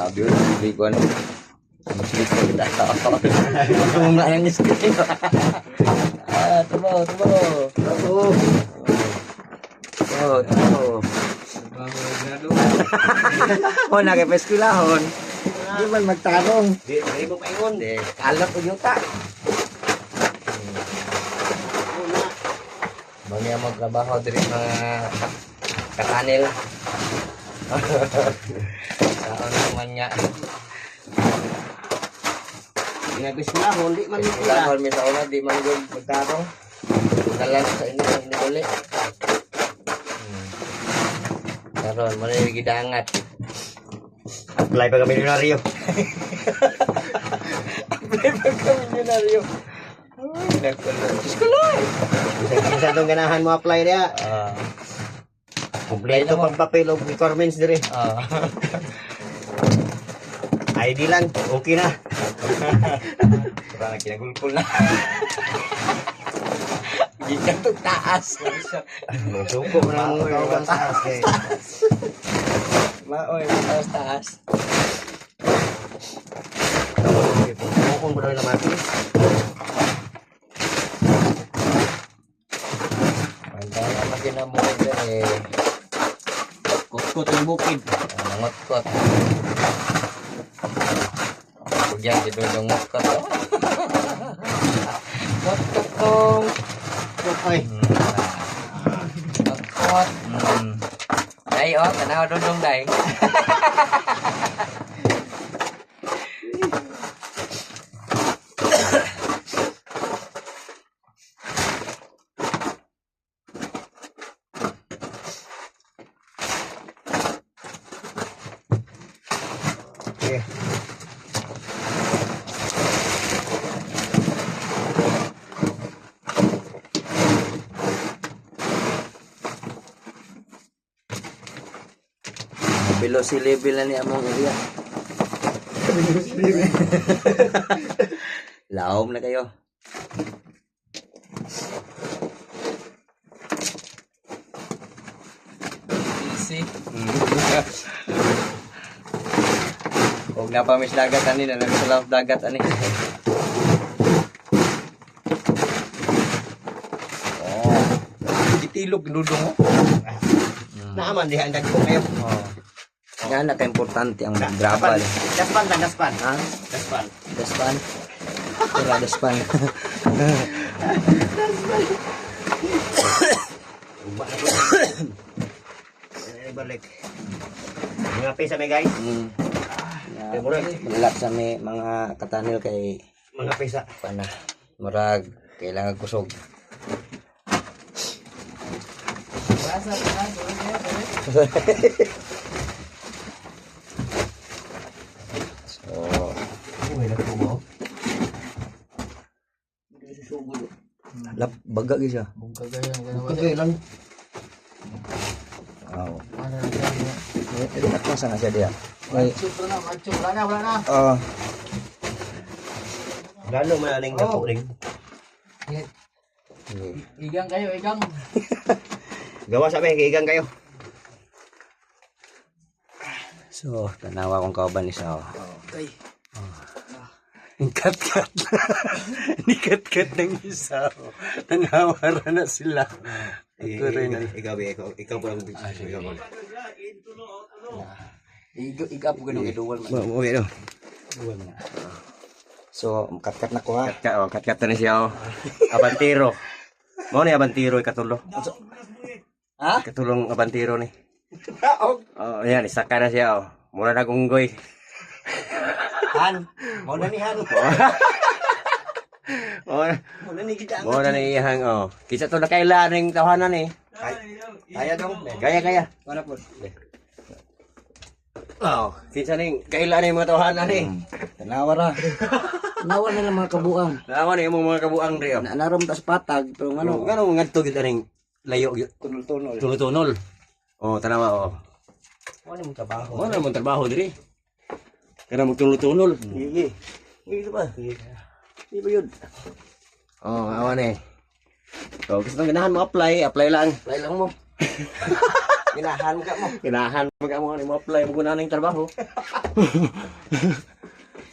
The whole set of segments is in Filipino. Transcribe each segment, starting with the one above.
Grabe yun, hindi ko ano. Mas-sleep ko kita. Tunga yung screen. Tumaw. Oh, nagipeskulahon. Di man magtarong. Di mo paingon. Kalap ko yuta. Mamaya magtrabaho diri mga katanil. Saan naman niya. Pinabiskulahon, di man Peskulahon mi sa una, di man gud magtarong. Nalan sa inyo ang inuli. Karon mo na gidangat. Apply pa kami milyonaryo. Apply pa kami milyonaryo. Peskulahon. Sa itong ganahan mo apply niya. Kompleto pang papel o requirements dire. ID lang, okay na. Parang kinagulpul na. Gikan to taas. Suko mo na mga kauban sa taas. Maoy, taas. Kung ba na mati? Panda na maginamot eh. Kutkot ng bukid. Nangotkot. Kuya, dito ng ngotkot. Ngotkot kong. Ay. Ngotkot. Day, tanaw dudong day. Okay. Below sea level na ni among area. Laom na kayo. Easy. Huwag na pamis dagat ani na nagsalap dagat ani. Oh. Itilog dudong mo. Naaman di handag ko kayo. Oh. Yan na ka-importante ang gravel. Daspan. Ha? Daspan. Daspan? Tira, daspan. Uba na ko. Balik. Mga pesa may guys. Malap sa may mga katanil kay Mga pesa. pana. Murag, kailangan kusog. So, Uy, naku mo. lap baga gyud siya. Kagay lang. Wow. At masa na siya diya. Wala na. Lalo man aning dako ring. Igang kayo. Gawa sa may gigang kayo. So, tanawa kong kauban isa. Okay. Kat-kat. Nikat-kat ng isa. Tanawara na sila. Ikaw pa lang. Igap ko ganun iduwal man. Okay no. So, kat-kat na ko ha. Kat-kat na siya. Abantiro. Mo ni abantiro ikatulo. Ha? Katulong abantiro ni. Oh, yan isaka na siya. Mura na gunggoy. Han. Mo na ni Han. Oh, Mo na ni kita. mo na ni ihang Kisa to na kailan ning tahanan ni. Kaya dong. Kaya. Wala po. Oh, kinsa ning kailan ning mga tahanan ni. Tanawara. Nawa na lang mga kabuang. Naman ni imong mga kabuang ri. Narom tas patag pero Ano, ngano ngadto gid aning layo gyud. tunol-tunol. Tunol-tunol. Oh, tanawa Ano mo trabaho? Mo na mo trabaho diri. Kana mo tunol-tunol. Sige. Ito ba? Di ba yun? Oh, awan eh. So, gusto nang ganahan mo apply lang. Apply lang mo. Ginahan ka mo. Ganahan mo ka mo apply mo na ning trabaho.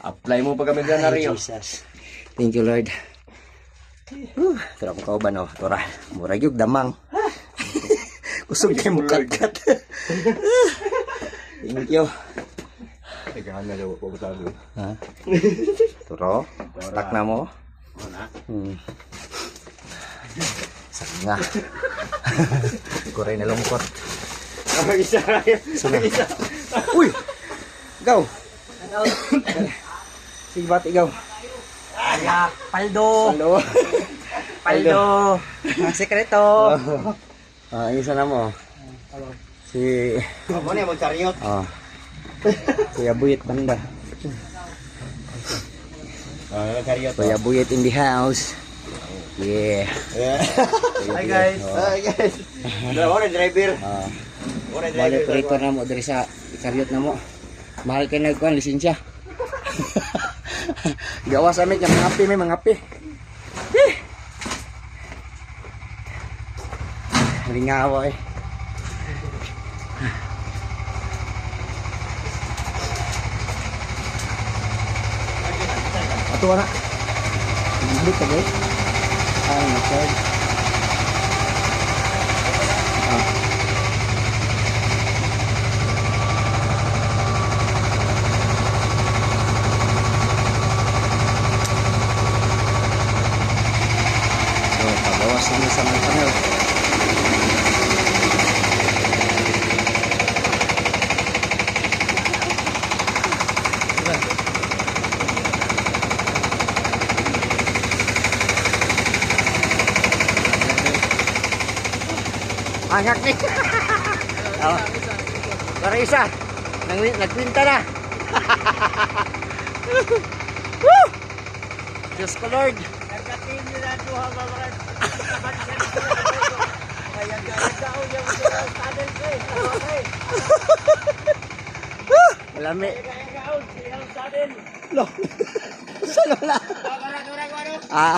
Apply mo pag kami dyan na Rio. Jesus. Thank you, Lord. Tara ko kauban, oh. Tora, murag yung damang. Kusog kayo mo kagat. Thank you. Nagahan na daw po sa amin. Ha? Turo, stuck na mo. Sakit nga. Kuray na lungkot. Isa. Uy! Ikaw! Sige, ba't ikaw? Paldo. Paldo! Ang sekreto. Isa na mo. Si... Ako na yung magkaryot. Kuya Buyet banda. Magkaryot. Kuya Buyet in the house. Yeah. Hi guys. Hi guys. Ako na driver. Bale, operator na mo dari sa ikaryot na mo. Mahal kayo nagkuhan, lisensya. Gawa sa amin, mga api, may mga api. Lingawa eh. Ato na. Balik ka guys. Nag-charge. Pagawas naman sa mga panel. Angak nih. Para isa. Nagpinta na. Diyos ko Lord. Nagkatin nila duha mga kaya daw yung saddle ko eh. Malami. Kaya saddle. Lo. Saan wala? Ah.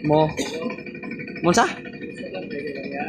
Mo. Mo sa?